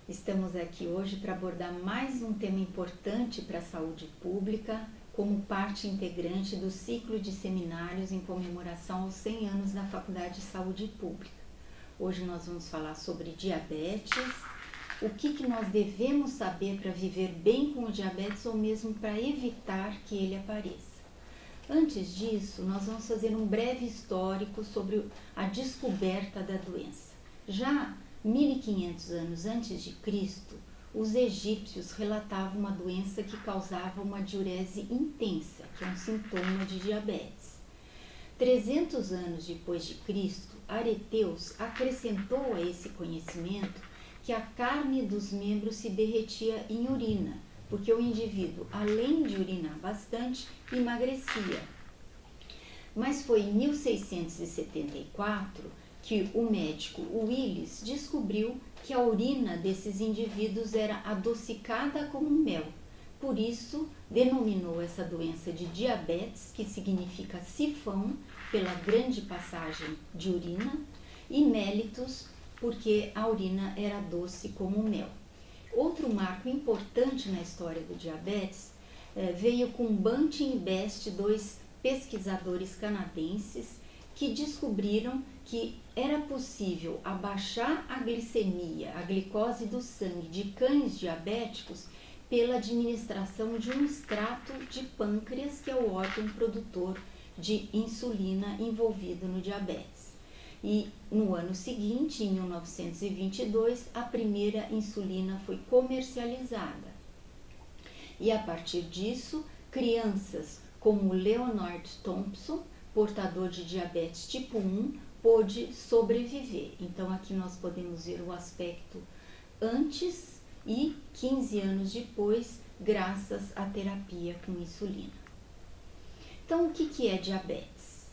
Estamos aqui hoje para abordar mais um tema importante para a saúde pública, como parte integrante do ciclo de seminários em comemoração aos 100 anos da Faculdade de Saúde Pública. Hoje nós vamos falar sobre diabetes, o que nós devemos saber para viver bem com o diabetes ou mesmo para evitar que ele apareça. Antes disso, nós vamos fazer um breve histórico sobre a descoberta da doença. Já 1500 anos antes de Cristo, os egípcios relatavam uma doença que causava uma diurese intensa, que é um sintoma de diabetes. 300 anos depois de Cristo, Areteus acrescentou a esse conhecimento que a carne dos membros se derretia em urina, porque o indivíduo, além de urinar bastante, emagrecia. Mas foi em 1674 que o médico Willis descobriu que a urina desses indivíduos era adocicada como mel. Por isso, denominou essa doença de diabetes, que significa sifão, pela grande passagem de urina, e mellitus, porque a urina era doce como mel. Outro marco importante na história do diabetes veio com Banting e Best, dois pesquisadores canadenses, que descobriram que era possível abaixar a glicemia, a glicose do sangue de cães diabéticos pela administração de um extrato de pâncreas, que é o órgão produtor de insulina envolvido no diabetes. E no ano seguinte, em 1922, a primeira insulina foi comercializada. E a partir disso, crianças como Leonard Thompson, portador de diabetes tipo 1, pôde sobreviver. Então aqui nós podemos ver o aspecto antes e 15 anos depois, graças à terapia com insulina. Então o que é diabetes?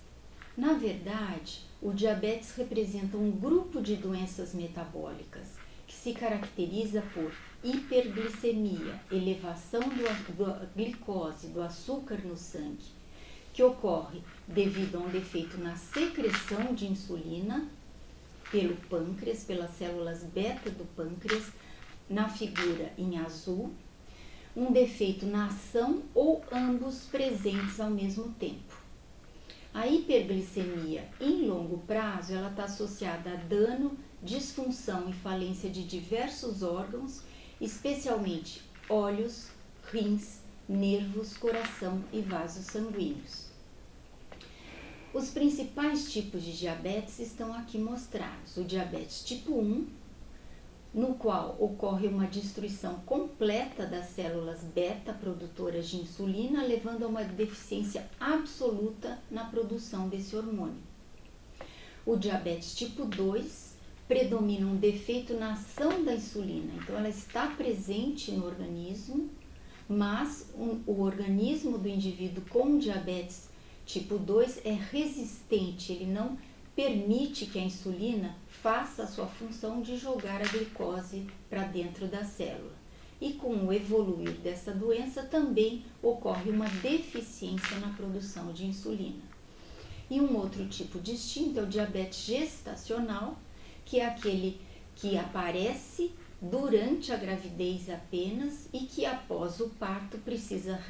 Na verdade, o diabetes representa um grupo de doenças metabólicas que se caracteriza por hiperglicemia, elevação da glicose, do açúcar no sangue, que ocorre devido a um defeito na secreção de insulina pelo pâncreas, pelas células beta do pâncreas, na figura em azul, um defeito na ação ou ambos presentes ao mesmo tempo. A hiperglicemia em longo prazo ela está associada a dano, disfunção e falência de diversos órgãos, especialmente olhos, rins, nervos, coração e vasos sanguíneos. Os principais tipos de diabetes estão aqui mostrados. O diabetes tipo 1, no qual ocorre uma destruição completa das células beta produtoras de insulina, levando a uma deficiência absoluta na produção desse hormônio. O diabetes tipo 2 predomina um defeito na ação da insulina, então ela está presente no organismo, mas o organismo do indivíduo com diabetes tipo 2 é resistente, ele não permite que a insulina faça a sua função de jogar a glicose para dentro da célula. E com o evoluir dessa doença também ocorre uma deficiência na produção de insulina. E um outro tipo distinto é o diabetes gestacional, que é aquele que aparece durante a gravidez apenas e que após o parto precisa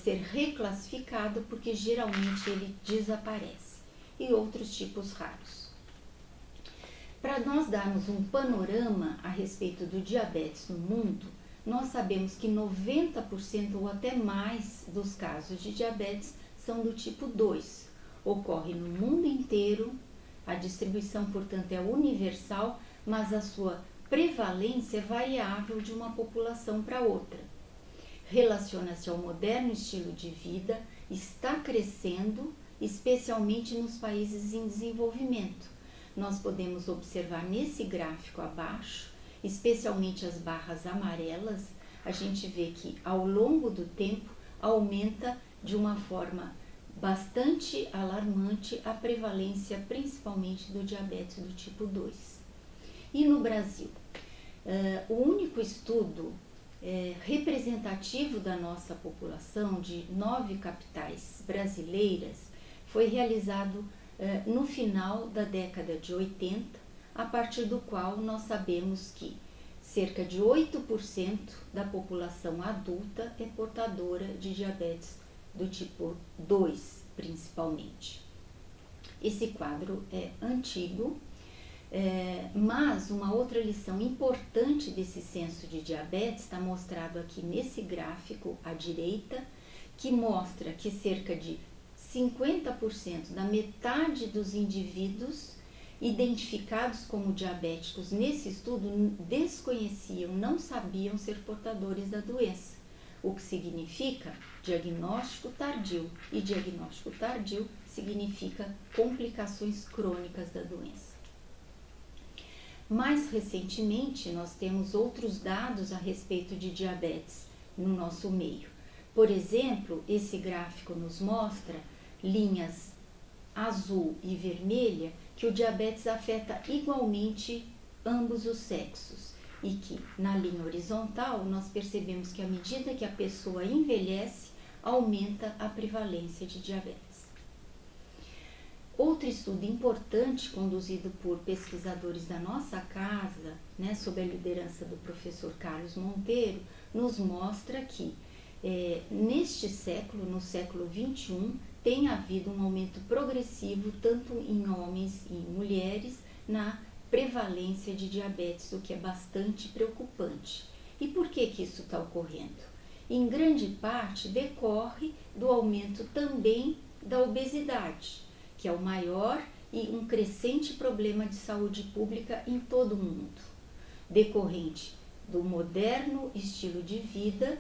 ser reclassificado porque geralmente ele desaparece, e outros tipos raros. Para nós darmos um panorama a respeito do diabetes no mundo, nós sabemos que 90% ou até mais dos casos de diabetes são do tipo 2. Ocorre no mundo inteiro, a distribuição, portanto, é universal, mas a sua prevalência é variável de uma população para outra. Relaciona-se ao moderno estilo de vida, está crescendo, especialmente nos países em desenvolvimento. Nós podemos observar nesse gráfico abaixo, especialmente as barras amarelas, a gente vê que ao longo do tempo aumenta de uma forma bastante alarmante a prevalência principalmente do diabetes do tipo 2. E no Brasil, o único estudo representativo da nossa população, de 9 capitais brasileiras, foi realizado no final da década de 80, a partir do qual nós sabemos que cerca de 8% da população adulta é portadora de diabetes do tipo 2, principalmente. Esse quadro é antigo, mas uma outra lição importante desse censo de diabetes está mostrado aqui nesse gráfico à direita, que mostra que cerca de 50% da metade dos indivíduos identificados como diabéticos nesse estudo desconheciam, não sabiam ser portadores da doença, o que significa diagnóstico tardio, e diagnóstico tardio significa complicações crônicas da doença. Mais recentemente, nós temos outros dados a respeito de diabetes no nosso meio. Por exemplo, esse gráfico nos mostra linhas azul e vermelha que o diabetes afeta igualmente ambos os sexos e que na linha horizontal nós percebemos que à medida que a pessoa envelhece, aumenta a prevalência de diabetes. Outro estudo importante conduzido por pesquisadores da nossa casa, sob a liderança do professor Carlos Monteiro, nos mostra que neste século, no século XXI, tem havido um aumento progressivo tanto em homens e em mulheres na prevalência de diabetes, o que é bastante preocupante. E por que isso está ocorrendo? Em grande parte decorre do aumento também da obesidade, que é o maior e um crescente problema de saúde pública em todo o mundo, decorrente do moderno estilo de vida,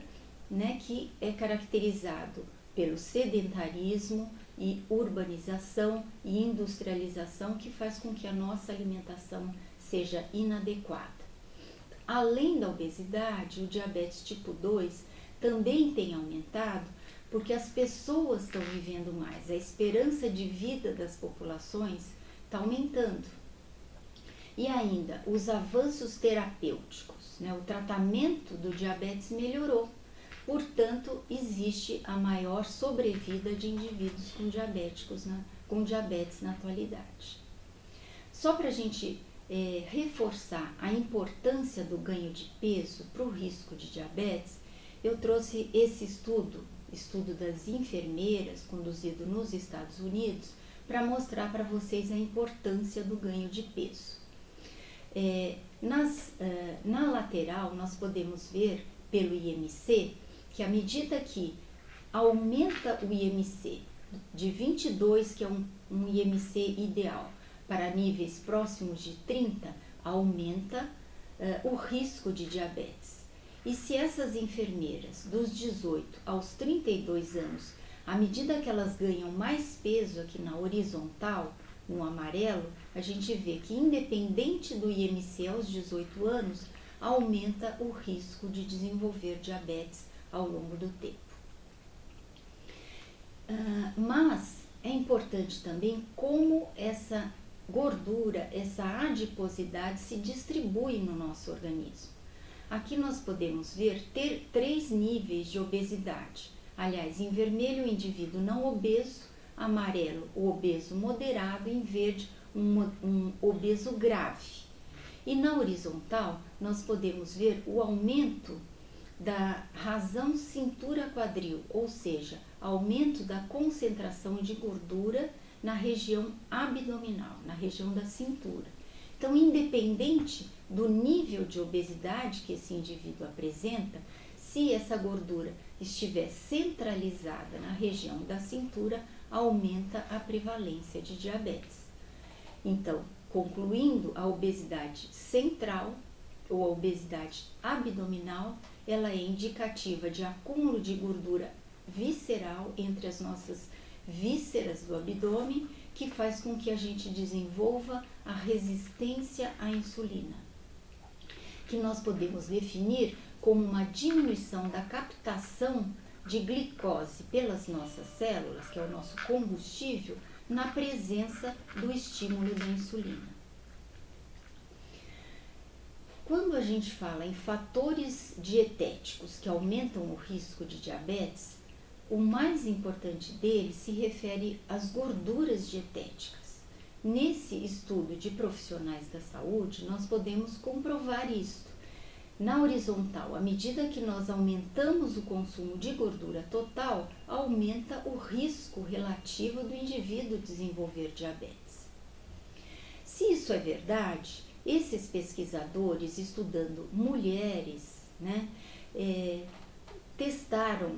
que é caracterizado pelo sedentarismo e urbanização e industrialização, que faz com que a nossa alimentação seja inadequada. Além da obesidade, o diabetes tipo 2 também tem aumentado porque as pessoas estão vivendo mais, a esperança de vida das populações está aumentando. E ainda, os avanços terapêuticos, o tratamento do diabetes melhorou. Portanto, existe a maior sobrevida de indivíduos com diabetes na atualidade. Só para a gente reforçar a importância do ganho de peso para o risco de diabetes, eu trouxe esse estudo das enfermeiras, conduzido nos Estados Unidos, para mostrar para vocês a importância do ganho de peso. Na lateral, nós podemos ver pelo IMC que à medida que aumenta o IMC de 22, que é um IMC ideal, para níveis próximos de 30, aumenta o risco de diabetes. E se essas enfermeiras dos 18 aos 32 anos, à medida que elas ganham mais peso aqui na horizontal, no amarelo, a gente vê que independente do IMC aos 18 anos, aumenta o risco de desenvolver diabetes ao longo do tempo. Mas é importante também como essa gordura, essa adiposidade se distribui no nosso organismo. Aqui nós podemos ver ter 3 níveis de obesidade. Aliás, em vermelho o indivíduo não obeso, amarelo o obeso moderado, em verde um obeso grave. E na horizontal nós podemos ver o aumento da razão cintura-quadril, ou seja, aumento da concentração de gordura na região abdominal, na região da cintura. Então, independente do nível de obesidade que esse indivíduo apresenta, se essa gordura estiver centralizada na região da cintura, aumenta a prevalência de diabetes. Então, concluindo, a obesidade central ou a obesidade abdominal, ela é indicativa de acúmulo de gordura visceral entre as nossas vísceras do abdômen, que faz com que a gente desenvolva a resistência à insulina, que nós podemos definir como uma diminuição da captação de glicose pelas nossas células, que é o nosso combustível, na presença do estímulo da insulina. Quando a gente fala em fatores dietéticos que aumentam o risco de diabetes, o mais importante deles se refere às gorduras dietéticas. Nesse estudo de profissionais da saúde, nós podemos comprovar isto. Na horizontal, à medida que nós aumentamos o consumo de gordura total, aumenta o risco relativo do indivíduo desenvolver diabetes. Se isso é verdade, esses pesquisadores, estudando mulheres, testaram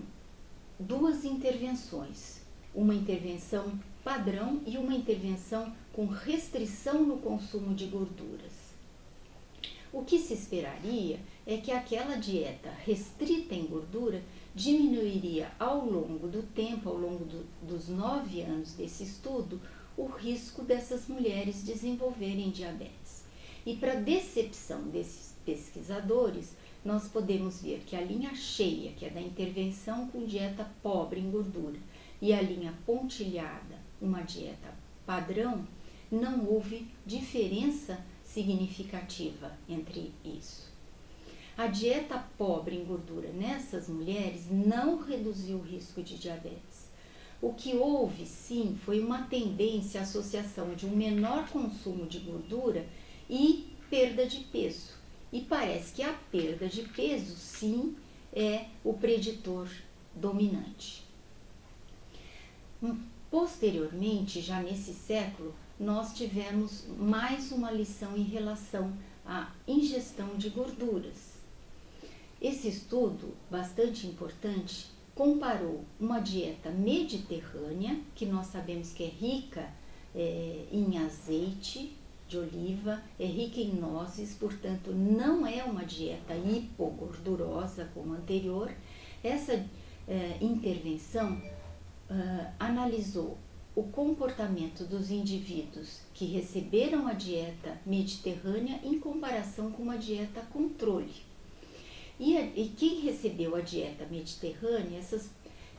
duas intervenções, uma intervenção padrão e uma intervenção com restrição no consumo de gorduras. O que se esperaria é que aquela dieta restrita em gordura diminuiria ao longo do tempo, ao longo dos 9 anos desse estudo, o risco dessas mulheres desenvolverem diabetes. E para decepção desses pesquisadores, nós podemos ver que a linha cheia, que é da intervenção com dieta pobre em gordura, e a linha pontilhada, uma dieta padrão, não houve diferença significativa entre isso. A dieta pobre em gordura nessas mulheres não reduziu o risco de diabetes. O que houve, sim, foi uma tendência à associação de um menor consumo de gordura e perda de peso. E parece que a perda de peso, sim, é o preditor dominante. Posteriormente, já nesse século, nós tivemos mais uma lição em relação à ingestão de gorduras. Esse estudo, bastante importante, comparou uma dieta mediterrânea, que nós sabemos que é rica em azeite de oliva, é rica em nozes, portanto não é uma dieta hipogordurosa como a anterior. Essa intervenção analisou o comportamento dos indivíduos que receberam a dieta mediterrânea em comparação com uma dieta controle. E quem recebeu a dieta mediterrânea, essas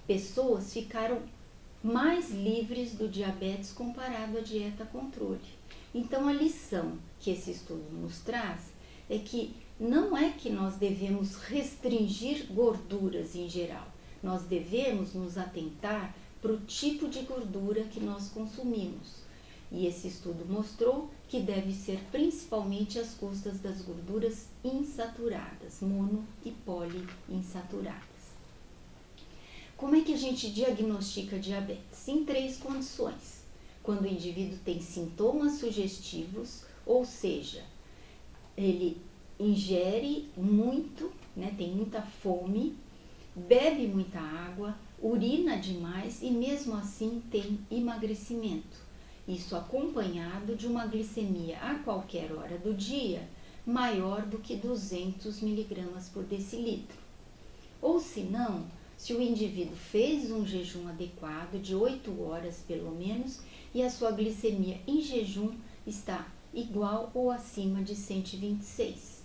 pessoas ficaram mais livres do diabetes comparado à dieta controle. Então, a lição que esse estudo nos traz é que não é que nós devemos restringir gorduras em geral, nós devemos nos atentar para o tipo de gordura que nós consumimos. E esse estudo mostrou que deve ser principalmente às custas das gorduras insaturadas, mono e poliinsaturadas. Como é que a gente diagnostica diabetes? Em 3 condições. Quando o indivíduo tem sintomas sugestivos, ou seja, ele ingere muito, tem muita fome, bebe muita água, urina demais e mesmo assim tem emagrecimento. Isso acompanhado de uma glicemia a qualquer hora do dia maior do que 200 miligramas por decilitro. Ou se não, se o indivíduo fez um jejum adequado de 8 horas pelo menos e a sua glicemia em jejum está igual ou acima de 126.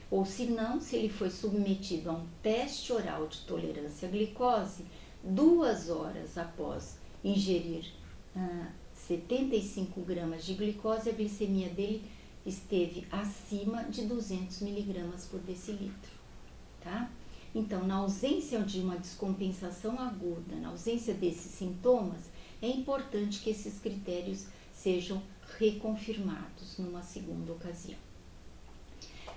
Ou se não, se ele foi submetido a um teste oral de tolerância à glicose 2 horas após ingerir 75 gramas de glicose, a glicemia dele esteve acima de 200 miligramas por decilitro, tá? Então, na ausência de uma descompensação aguda, na ausência desses sintomas, é importante que esses critérios sejam reconfirmados numa segunda ocasião.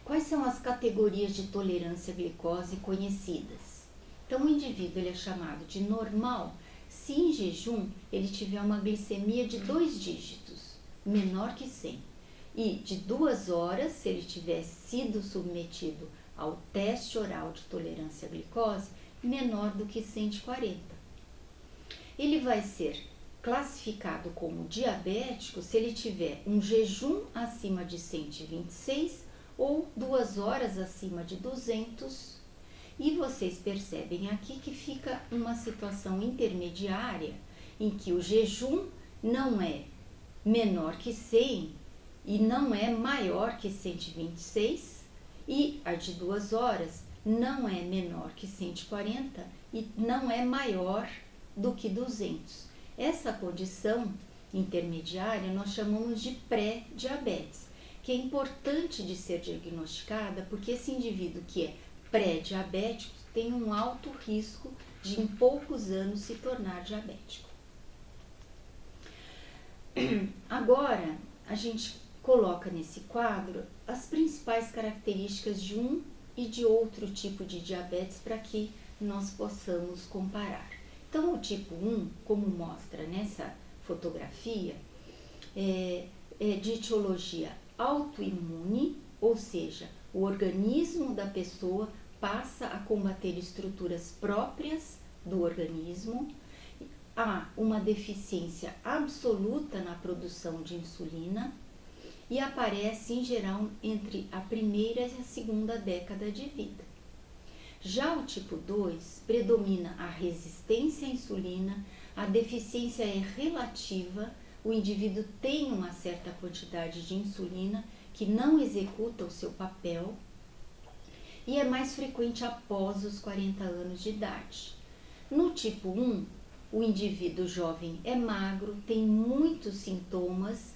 Quais são as categorias de tolerância à glicose conhecidas? Então, o indivíduo ele é chamado de normal se em jejum ele tiver uma glicemia de 2 dígitos, menor que 100, e de 2 horas, se ele tiver sido submetido ao teste oral de tolerância à glicose, menor do que 140. Ele vai ser classificado como diabético se ele tiver um jejum acima de 126 ou 2 horas acima de 200. E vocês percebem aqui que fica uma situação intermediária em que o jejum não é menor que 100 e não é maior que 126 e a de 2 horas não é menor que 140 e não é maior do que 200. Essa condição intermediária nós chamamos de pré-diabetes, que é importante de ser diagnosticada porque esse indivíduo que é pré-diabético tem um alto risco de em poucos anos se tornar diabético. Agora, a gente coloca nesse quadro as principais características de um e de outro tipo de diabetes para que nós possamos comparar. Então, o tipo 1, como mostra nessa fotografia, é de etiologia autoimune, ou seja, o organismo da pessoa passa a combater estruturas próprias do organismo. Há uma deficiência absoluta na produção de insulina e aparece em geral entre a primeira e a segunda década de vida. Já o tipo 2 predomina a resistência à insulina, a deficiência é relativa, o indivíduo tem uma certa quantidade de insulina que não executa o seu papel e é mais frequente após os 40 anos de idade. No tipo 1, o indivíduo jovem é magro, tem muitos sintomas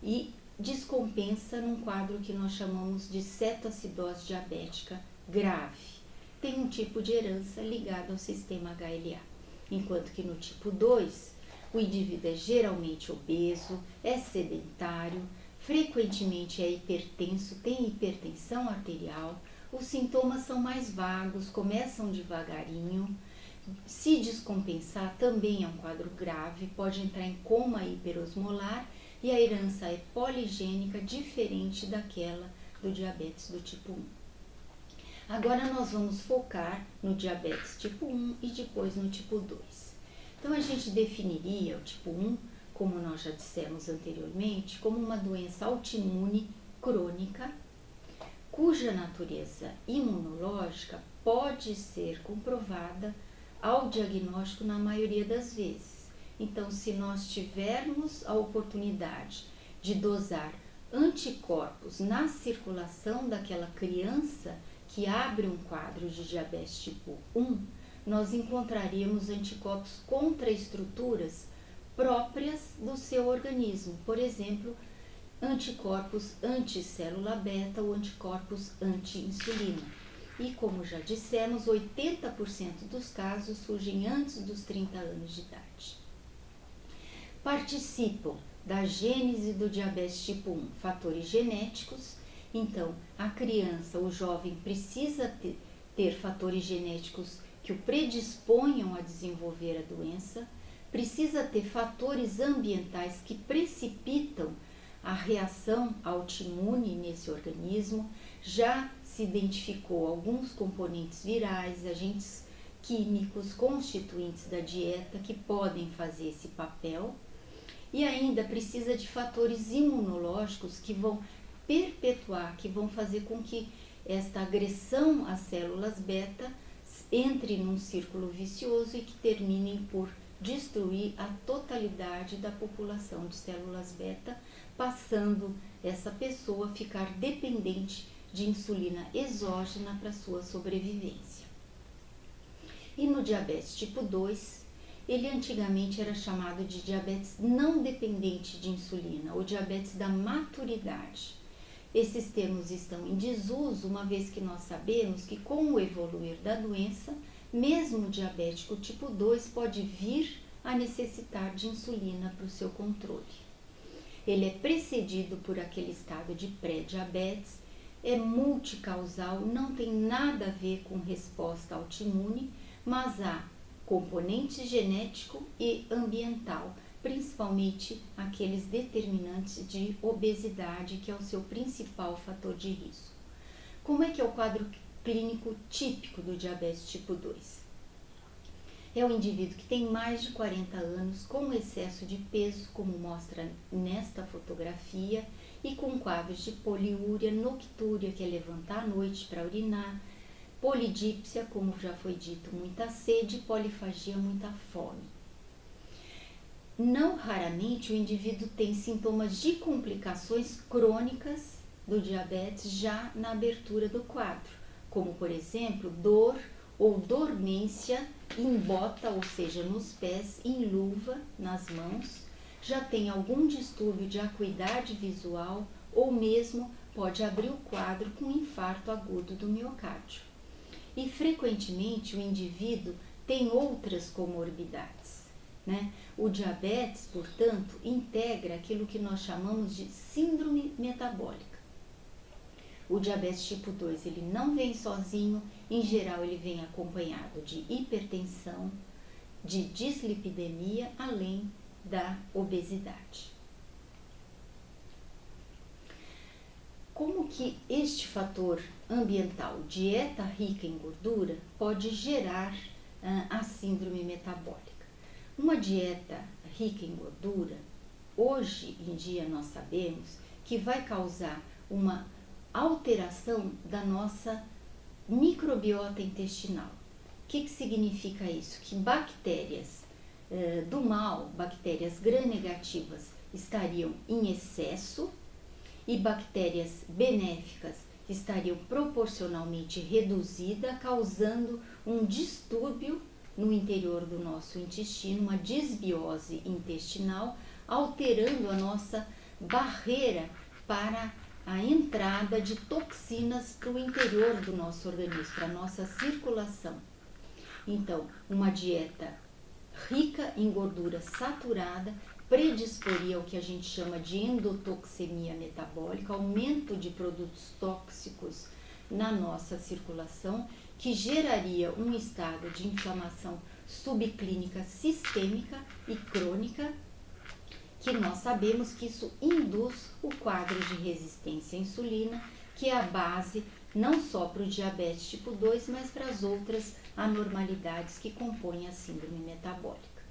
e descompensa num quadro que nós chamamos de cetoacidose diabética grave. Tem um tipo de herança ligado ao sistema HLA. Enquanto que no tipo 2, o indivíduo é geralmente obeso, é sedentário, frequentemente é hipertenso, tem hipertensão arterial, os sintomas são mais vagos, começam devagarinho. Se descompensar, também é um quadro grave, pode entrar em coma hiperosmolar e a herança é poligênica, diferente daquela do diabetes do tipo 1. Agora nós vamos focar no diabetes tipo 1 e depois no tipo 2. Então a gente definiria o tipo 1, como nós já dissemos anteriormente, como uma doença autoimune crônica, cuja natureza imunológica pode ser comprovada ao diagnóstico na maioria das vezes. Então, se nós tivermos a oportunidade de dosar anticorpos na circulação daquela criança que abre um quadro de diabetes tipo 1, nós encontraríamos anticorpos contra estruturas próprias do seu organismo. Por exemplo, anticorpos anticélula beta ou anticorpos anti-insulina. E como já dissemos, 80% dos casos surgem antes dos 30 anos de idade. Participam da gênese do diabetes tipo 1 fatores genéticos. Então, a criança, o jovem, precisa ter fatores genéticos que o predisponham a desenvolver a doença, precisa ter fatores ambientais que precipitam a reação autoimune nesse organismo. Já se identificou alguns componentes virais, agentes químicos, constituintes da dieta que podem fazer esse papel. E ainda precisa de fatores imunológicos que vão perpetuar, que vão fazer com que esta agressão às células beta entre num círculo vicioso e que terminem por destruir a totalidade da população de células beta, passando essa pessoa a ficar dependente de insulina exógena para sua sobrevivência. E no diabetes tipo 2, ele antigamente era chamado de diabetes não dependente de insulina, ou diabetes da maturidade. Esses termos estão em desuso, uma vez que nós sabemos que com o evoluir da doença, mesmo o diabético tipo 2 pode vir a necessitar de insulina para o seu controle. Ele é precedido por aquele estado de pré-diabetes, é multicausal, não tem nada a ver com resposta autoimune, mas há componente genético e ambiental, principalmente aqueles determinantes de obesidade, que é o seu principal fator de risco. Como é que é o quadro clínico típico do diabetes tipo 2? É o indivíduo que tem mais de 40 anos, com excesso de peso, como mostra nesta fotografia, e com quadros de poliúria, noctúria, que é levantar à noite para urinar, polidípsia, como já foi dito, muita sede, polifagia, muita fome. Não raramente o indivíduo tem sintomas de complicações crônicas do diabetes já na abertura do quadro, como por exemplo dor ou dormência em bota, ou seja, nos pés, em luva, nas mãos, já tem algum distúrbio de acuidade visual ou mesmo pode abrir o quadro com infarto agudo do miocárdio. E frequentemente o indivíduo tem outras comorbidades. O diabetes, portanto, integra aquilo que nós chamamos de síndrome metabólica. O diabetes tipo 2, ele não vem sozinho, em geral ele vem acompanhado de hipertensão, de dislipidemia, além da obesidade. Como que este fator ambiental, dieta rica em gordura, pode gerar a síndrome metabólica? Uma dieta rica em gordura, hoje em dia nós sabemos que vai causar uma alteração da nossa microbiota intestinal. O que significa isso? Que bactérias do mal, bactérias gram-negativas, estariam em excesso e bactérias benéficas estariam proporcionalmente reduzidas, causando um distúrbio no interior do nosso intestino, uma disbiose intestinal, alterando a nossa barreira para a entrada de toxinas para o interior do nosso organismo, para a nossa circulação. Então, uma dieta rica em gordura saturada predisporia ao que a gente chama de endotoxemia metabólica, aumento de produtos tóxicos na nossa circulação, que geraria um estado de inflamação subclínica sistêmica e crônica, que nós sabemos que isso induz o quadro de resistência à insulina, que é a base não só para o diabetes tipo 2, mas para as outras anormalidades que compõem a síndrome metabólica.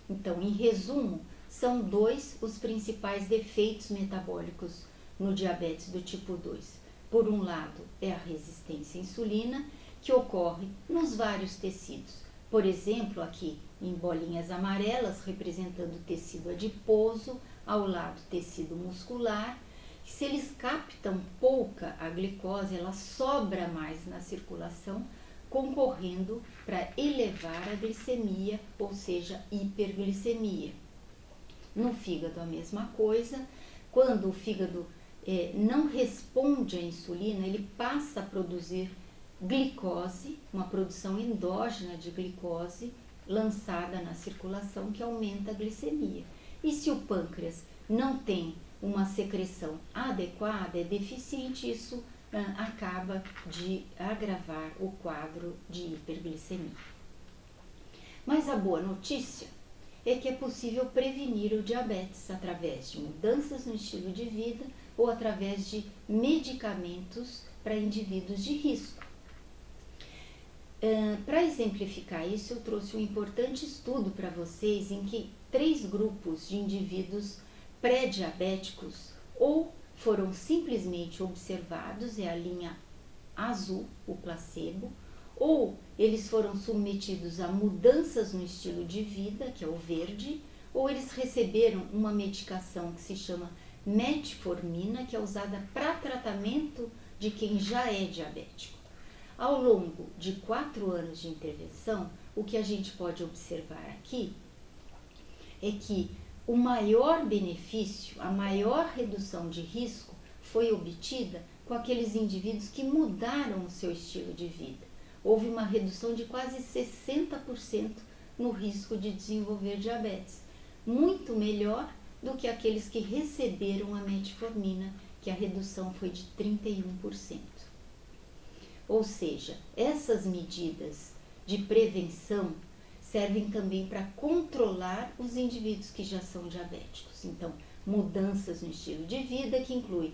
Então, em resumo, são dois os principais defeitos metabólicos no diabetes do tipo 2. Por um lado, é a resistência à insulina, que ocorre nos vários tecidos. Por exemplo, aqui em bolinhas amarelas, representando o tecido adiposo, ao lado tecido muscular. Se eles captam pouca a glicose, ela sobra mais na circulação, concorrendo para elevar a glicemia, ou seja, hiperglicemia. No fígado a mesma coisa, quando o fígado não responde à insulina, ele passa a produzir glicose, uma produção endógena de glicose lançada na circulação que aumenta a glicemia. E se o pâncreas não tem uma secreção adequada, é deficiente, isso acaba de agravar o quadro de hiperglicemia. Mas a boa notícia é que é possível prevenir o diabetes através de mudanças no estilo de vida ou através de medicamentos para indivíduos de risco. Para exemplificar isso, eu trouxe um importante estudo para vocês em que 3 grupos de indivíduos pré-diabéticos ou foram simplesmente observados, é a linha azul, o placebo, ou eles foram submetidos a mudanças no estilo de vida, que é o verde, ou eles receberam uma medicação que se chama metformina, que é usada para tratamento de quem já é diabético. Ao longo de 4 anos de intervenção, o que a gente pode observar aqui é que o maior benefício, a maior redução de risco foi obtida com aqueles indivíduos que mudaram o seu estilo de vida. Houve uma redução de quase 60% no risco de desenvolver diabetes, muito melhor do que aqueles que receberam a metformina, que a redução foi de 31%. Ou seja, essas medidas de prevenção servem também para controlar os indivíduos que já são diabéticos. Então, mudanças no estilo de vida, que inclui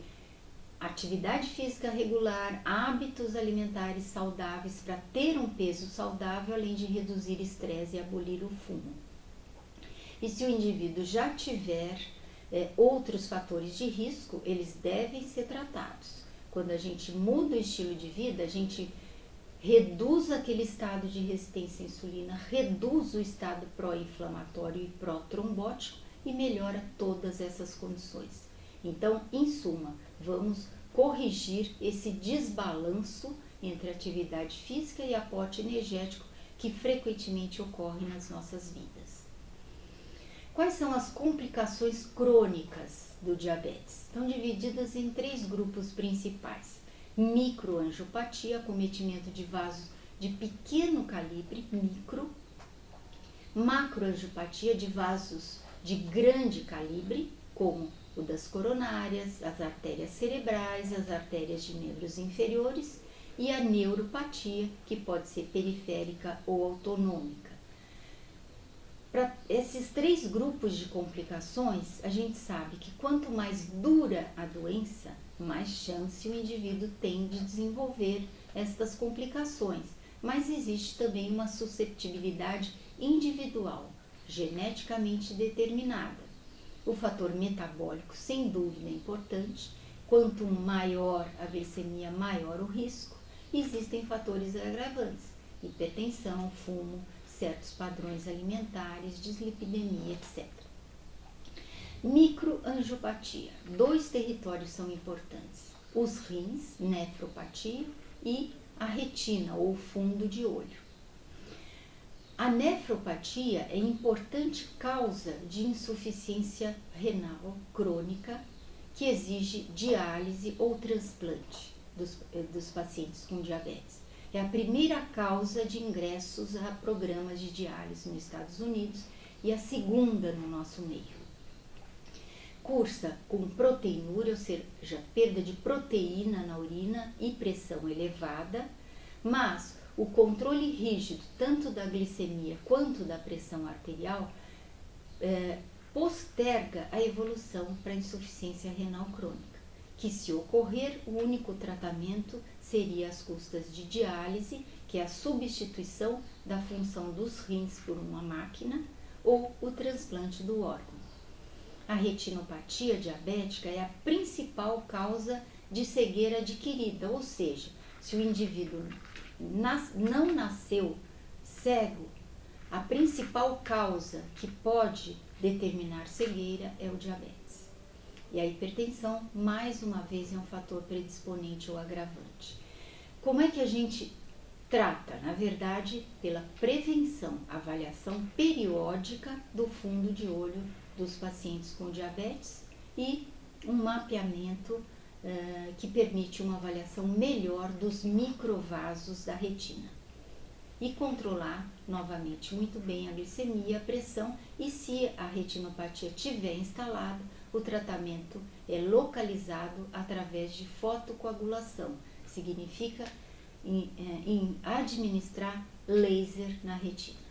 atividade física regular, hábitos alimentares saudáveis para ter um peso saudável, além de reduzir estresse e abolir o fumo. E se o indivíduo já tiver outros fatores de risco, eles devem ser tratados. Quando a gente muda o estilo de vida, a gente reduz aquele estado de resistência à insulina, reduz o estado pró-inflamatório e pró-trombótico e melhora todas essas condições. Então, em suma, vamos corrigir esse desbalanço entre a atividade física e aporte energético que frequentemente ocorre nas nossas vidas. Quais são as complicações crônicas do diabetes? Estão divididas em 3 grupos principais. Microangiopatia, acometimento de vasos de pequeno calibre, micro. Macroangiopatia, de vasos de grande calibre, como o das coronárias, as artérias cerebrais, as artérias de membros inferiores e a neuropatia, que pode ser periférica ou autonômica. Para esses 3 grupos de complicações, a gente sabe que quanto mais dura a doença, mais chance o indivíduo tem de desenvolver estas complicações, mas existe também uma susceptibilidade individual, geneticamente determinada. O fator metabólico, sem dúvida, é importante. Quanto maior a glicemia, maior o risco. Existem fatores agravantes, hipertensão, fumo, certos padrões alimentares, dislipidemia, etc. Microangiopatia. 2 territórios são importantes: os rins, nefropatia, e a retina, ou fundo de olho. A nefropatia é importante causa de insuficiência renal crônica que exige diálise ou transplante dos pacientes com diabetes. É a primeira causa de ingressos a programas de diálise nos Estados Unidos e a segunda no nosso meio. Cursa com proteinúria, ou seja, perda de proteína na urina e pressão elevada, mas o controle rígido tanto da glicemia quanto da pressão arterial posterga a evolução para a insuficiência renal crônica, que, se ocorrer, o único tratamento seria às custas de diálise, que é a substituição da função dos rins por uma máquina, ou o transplante do órgão. A retinopatia diabética é a principal causa de cegueira adquirida, ou seja, se o indivíduo não nasceu cego, a principal causa que pode determinar cegueira é o diabetes. E a hipertensão, mais uma vez, é um fator predisponente ou agravante. Como é que a gente trata? Na verdade, pela prevenção, avaliação periódica do fundo de olho dos pacientes com diabetes e um mapeamento que permite uma avaliação melhor dos microvasos da retina. E controlar, novamente, muito bem a glicemia, a pressão, e se a retinopatia tiver instalada, o tratamento é localizado através de fotocoagulação, significa em administrar laser na retina.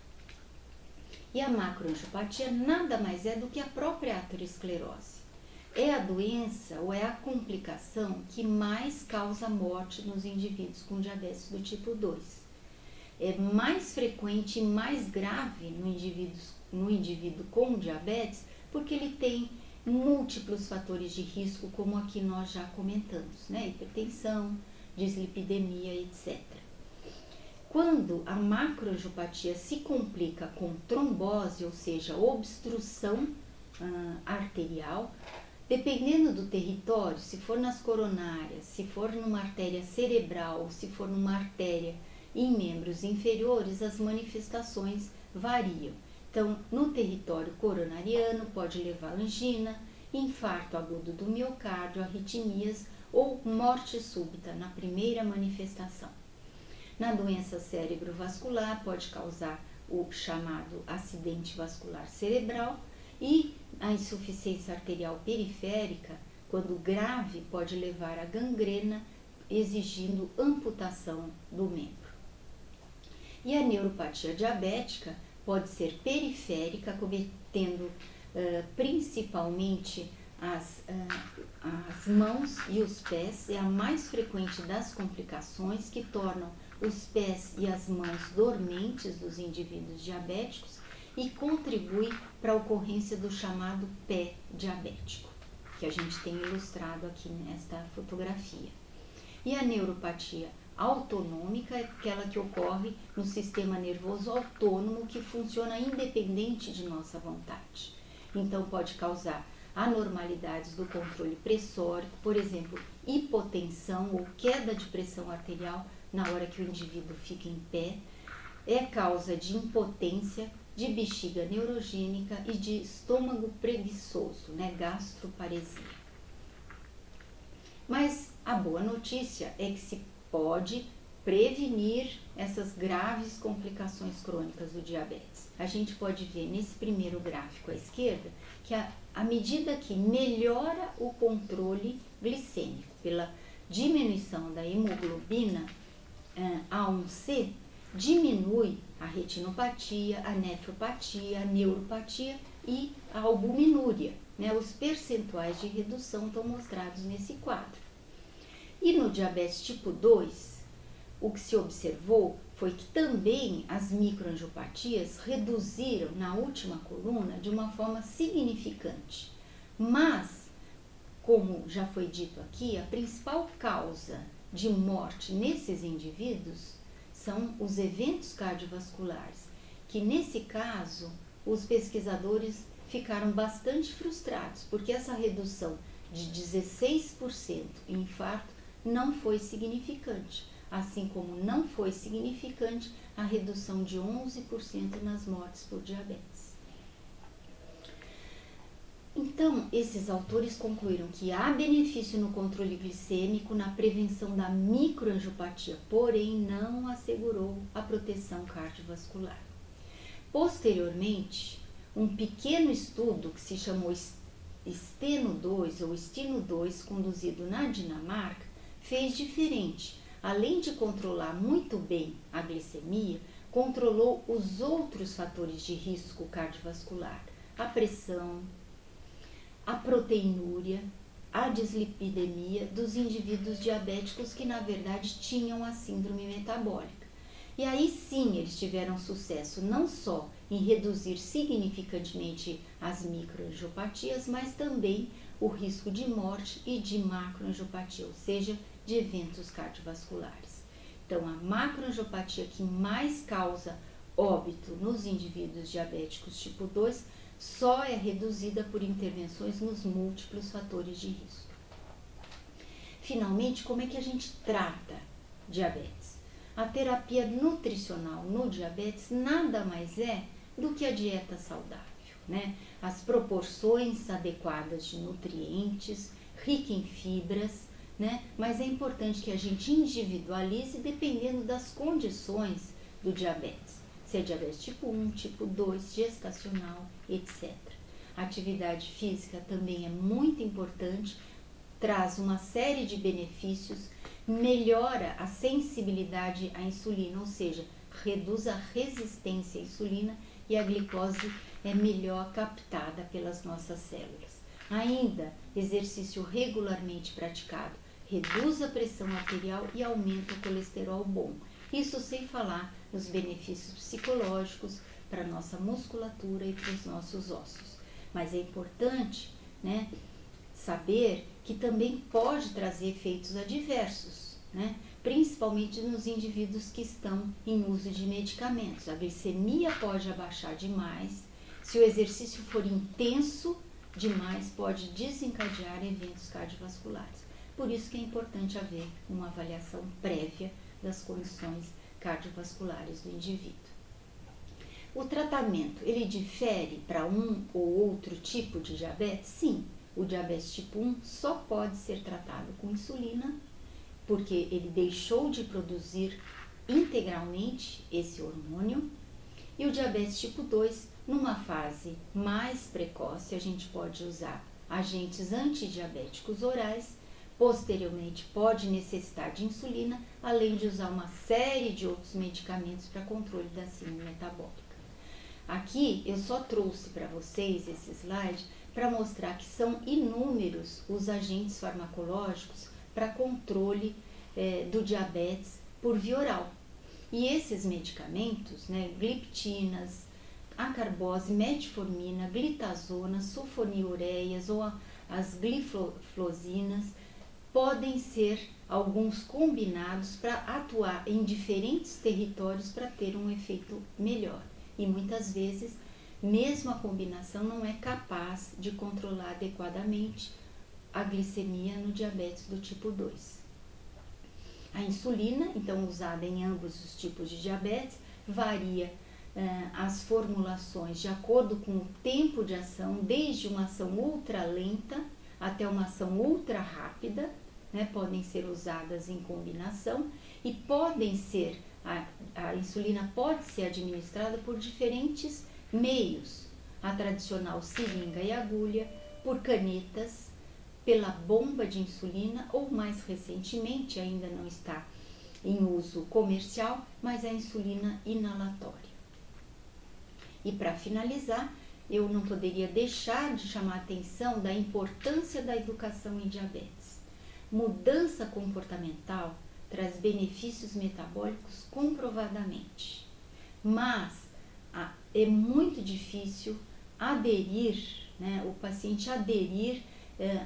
E a macroangiopatia nada mais é do que a própria aterosclerose. É a doença ou é a complicação que mais causa morte nos indivíduos com diabetes do tipo 2. É mais frequente e mais grave no indivíduo com diabetes porque ele tem múltiplos fatores de risco, como aqui nós já comentamos, né? Hipertensão, dislipidemia, etc. Quando a macroangiopatia se complica com trombose, ou seja, obstrução arterial, dependendo do território, se for nas coronárias, se for numa artéria cerebral, se for numa artéria em membros inferiores, as manifestações variam. Então, no território coronariano, pode levar a angina, infarto agudo do miocárdio, arritmias ou morte súbita na primeira manifestação. Na doença cerebrovascular, pode causar o chamado acidente vascular cerebral, e a insuficiência arterial periférica, quando grave, pode levar à gangrena, exigindo amputação do membro. E a neuropatia diabética pode ser periférica, cometendo principalmente as mãos e os pés, é a mais frequente das complicações que tornam os pés e as mãos dormentes dos indivíduos diabéticos e contribui para a ocorrência do chamado pé diabético, que a gente tem ilustrado aqui nesta fotografia. E a neuropatia autonômica é aquela que ocorre no sistema nervoso autônomo que funciona independente de nossa vontade. Então pode causar anormalidades do controle pressórico, por exemplo, hipotensão ou queda de pressão arterial na hora que o indivíduo fica em pé, é causa de impotência, de bexiga neurogênica e de estômago preguiçoso, né, gastroparesia. Mas a boa notícia é que se pode prevenir essas graves complicações crônicas do diabetes? A gente pode ver nesse primeiro gráfico à esquerda que à medida que melhora o controle glicêmico pela diminuição da hemoglobina A1C, diminui a retinopatia, a nefropatia, a neuropatia e a albuminúria. Os percentuais de redução estão mostrados nesse quadro. E no diabetes tipo 2, o que se observou foi que também as microangiopatias reduziram na última coluna de uma forma significante. Mas, como já foi dito aqui, a principal causa de morte nesses indivíduos são os eventos cardiovasculares, que nesse caso os pesquisadores ficaram bastante frustrados, porque essa redução de 16% em infarto não foi significante, assim como não foi significante a redução de 11% nas mortes por diabetes. Então, esses autores concluíram que há benefício no controle glicêmico, na prevenção da microangiopatia, porém não assegurou a proteção cardiovascular. Posteriormente, um pequeno estudo que se chamou STENO-2 ou STINO-2, conduzido na Dinamarca, fez diferente. Além de controlar muito bem a glicemia, controlou os outros fatores de risco cardiovascular, a pressão, a proteinúria, a dislipidemia dos indivíduos diabéticos que na verdade tinham a síndrome metabólica. E aí sim eles tiveram sucesso não só em reduzir significantemente as microangiopatias, mas também o risco de morte e de macroangiopatia, ou seja, de eventos cardiovasculares. Então, a macroangiopatia que mais causa óbito nos indivíduos diabéticos tipo 2 só é reduzida por intervenções nos múltiplos fatores de risco. Finalmente, como é que a gente trata diabetes? A terapia nutricional no diabetes nada mais é do que a dieta saudável, As proporções adequadas de nutrientes, rica em fibras, Mas é importante que a gente individualize dependendo das condições do diabetes. Se é diabetes tipo 1, tipo 2, gestacional, etc. A atividade física também é muito importante, traz uma série de benefícios, melhora a sensibilidade à insulina, ou seja, reduz a resistência à insulina e a glicose é melhor captada pelas nossas células. Ainda, exercício regularmente praticado reduz a pressão arterial e aumenta o colesterol bom. Isso sem falar nos benefícios psicológicos para a nossa musculatura e para os nossos ossos. Mas é importante, saber que também pode trazer efeitos adversos, principalmente nos indivíduos que estão em uso de medicamentos. A glicemia pode abaixar demais, se o exercício for intenso demais, pode desencadear eventos cardiovasculares. Por isso que é importante haver uma avaliação prévia das condições cardiovasculares do indivíduo. O tratamento, ele difere para um ou outro tipo de diabetes? Sim, o diabetes tipo 1 só pode ser tratado com insulina, porque ele deixou de produzir integralmente esse hormônio, e o diabetes tipo 2, numa fase mais precoce, a gente pode usar agentes antidiabéticos orais, posteriormente pode necessitar de insulina, além de usar uma série de outros medicamentos para controle da síndrome metabólica. Aqui eu só trouxe para vocês esse slide para mostrar que são inúmeros os agentes farmacológicos para controle do diabetes por via oral. E esses medicamentos, gliptinas, acarbose, metformina, glitazona, sulfonilureias ou as gliflosinas, podem ser alguns combinados para atuar em diferentes territórios para ter um efeito melhor. E muitas vezes, mesmo a combinação não é capaz de controlar adequadamente a glicemia no diabetes do tipo 2. A insulina, então usada em ambos os tipos de diabetes, varia as formulações de acordo com o tempo de ação, desde uma ação ultra lenta até uma ação ultra rápida, podem ser usadas em combinação e podem ser A insulina pode ser administrada por diferentes meios: a tradicional seringa e agulha, por canetas, pela bomba de insulina ou, mais recentemente, ainda não está em uso comercial, mas a insulina inalatória. E para finalizar, eu não poderia deixar de chamar a atenção da importância da educação em diabetes. Mudança comportamental traz benefícios metabólicos comprovadamente, mas é muito difícil aderir, o paciente aderir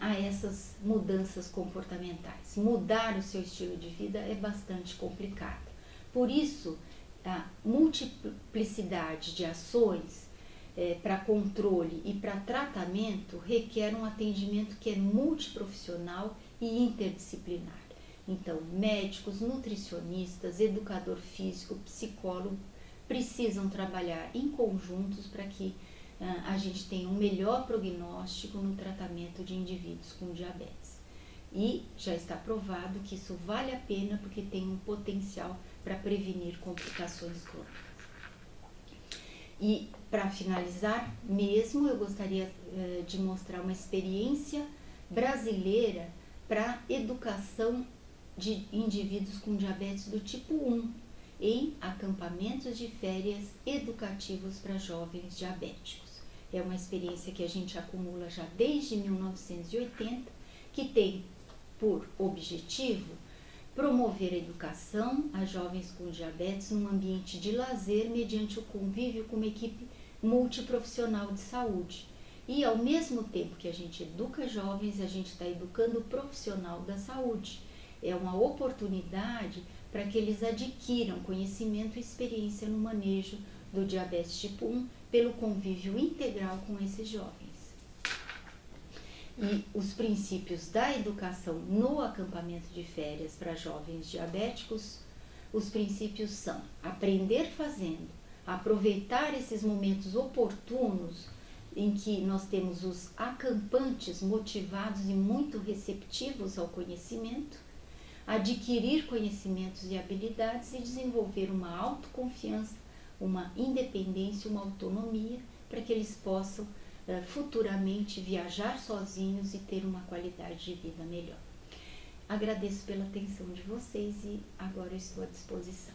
a essas mudanças comportamentais. Mudar o seu estilo de vida é bastante complicado. Por isso, a multiplicidade de ações para controle e para tratamento requer um atendimento que é multiprofissional e interdisciplinar. Então, médicos, nutricionistas, educador físico, psicólogo precisam trabalhar em conjuntos para que a gente tenha um melhor prognóstico no tratamento de indivíduos com diabetes. E já está provado que isso vale a pena porque tem um potencial para prevenir complicações crônicas. E para finalizar mesmo, eu gostaria de mostrar uma experiência brasileira para educação de indivíduos com diabetes do tipo 1 em acampamentos de férias educativos para jovens diabéticos. É uma experiência que a gente acumula já desde 1980, que tem por objetivo promover a educação a jovens com diabetes num ambiente de lazer mediante o convívio com uma equipe multiprofissional de saúde. E ao mesmo tempo que a gente educa jovens, a gente está educando o profissional da saúde. É uma oportunidade para que eles adquiram conhecimento e experiência no manejo do diabetes tipo 1 pelo convívio integral com esses jovens. E os princípios da educação no acampamento de férias para jovens diabéticos, os princípios são aprender fazendo, aproveitar esses momentos oportunos em que nós temos os acampantes motivados e muito receptivos ao conhecimento, adquirir conhecimentos e habilidades e desenvolver uma autoconfiança, uma independência, uma autonomia, para que eles possam futuramente viajar sozinhos e ter uma qualidade de vida melhor. Agradeço pela atenção de vocês e agora estou à disposição.